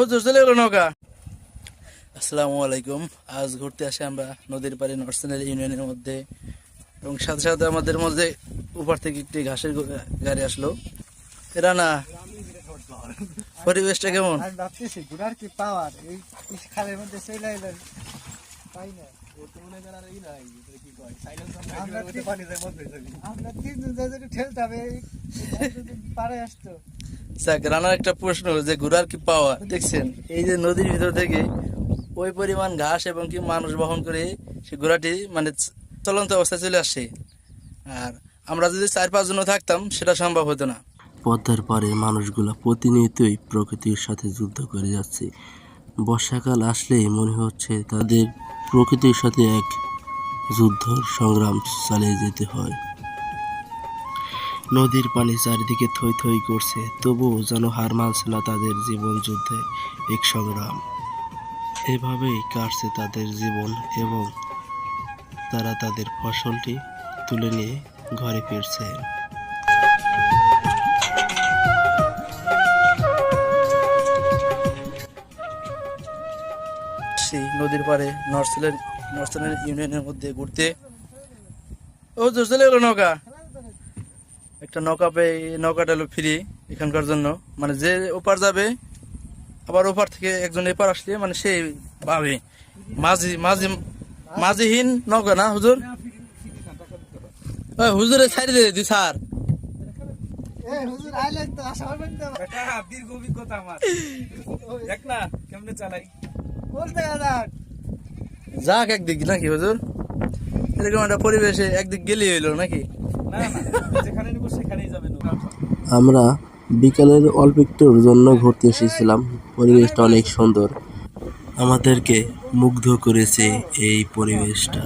হুজুর চলে গেল নৌকা। আসসালামু আলাইকুম। আজ ঘুরতে আসে আমরা নদীর পাড়ে নরসিংদী ইউনিয়নের মধ্যে, এবং সাথে সাথে আমাদের মধ্যে উপর থেকে একটি ঘাসের গাড়ি আসলো। এরা না, পরিবেশটা কেমন? আমি ভাবতেছি ঘোড়ার কি পাওয়ার এই খালের মধ্যে চলে এলো, তাই না? আমরা তিনজন যাদের ঠেলতে হবে, পারে আসতো। রানার একটা প্রশ্ন, যে ঘোড়ার কি পাওয়ার দেখছেন? এই যে নদীর ভিতর থেকে ওই পরিমাণ ঘাস এবং কি মানুষ বহন করে সেই ঘোড়াটি মানে চলন্ত অবস্থায় চলে আসছে। আর আমরা যদি 4-5 জন থাকতাম সেটা সম্ভব হতো না। পদ্মার পাড়ে মানুষগুলো প্রতিনিয়তই প্রকৃতির সাথে যুদ্ধ করে যাচ্ছে। বর্ষাকাল আসলেই মনে হচ্ছে তাদের প্রকৃতির সাথে এক যুদ্ধ সংগ্রাম চালিয়ে যেতে হয়। নদীর পানি চারিদিকে থই থই করছে, তবুও যেন হার মানছে না তাদের জীবন যুদ্ধে এক সংগ্রাম। এভাবেই কাটছে তাদের জীবন এবং তারা তাদের ফসলটি তুলে নিয়ে ঘরে ফিরছে। সেই নদীর পাড়ে নরসিংদী ইউনিয়নের মধ্যে ঘুরতে। ও হুজুর চলে গেল নৌকা। একটা নৌকা পেয়ে, নৌকাটা হলো ফ্রি এখানকার জন্য, মানে যে ওপার যাবে আবার ওপার থেকে একজন এপার আসলে মানে সেই ভাবে মাঝিহীন নৌকা না হুজুর? ওই হুজুরে ছাড়ি দিয়ে দি স্যার। হুজুর আইলেন তো, আশা করবেন তো। দীর্ঘ অভিজ্ঞতা আমার, দেখ না কেমনে চালাই। বলতে যাক যাক একদিক নাকি হুজুর? এরকম একটা পরিবেশে একদিক গেলেই হইলো নাকি? না না, যেখানে নিব সেখানেই যাবে নৌকা। আমরা বিকালের অল্প একটুর জন্য ঘুরতে এসেছিলাম। পরিবেশটা অনেক সুন্দর, আমাদেরকে মুগ্ধ করেছে এই পরিবেশটা।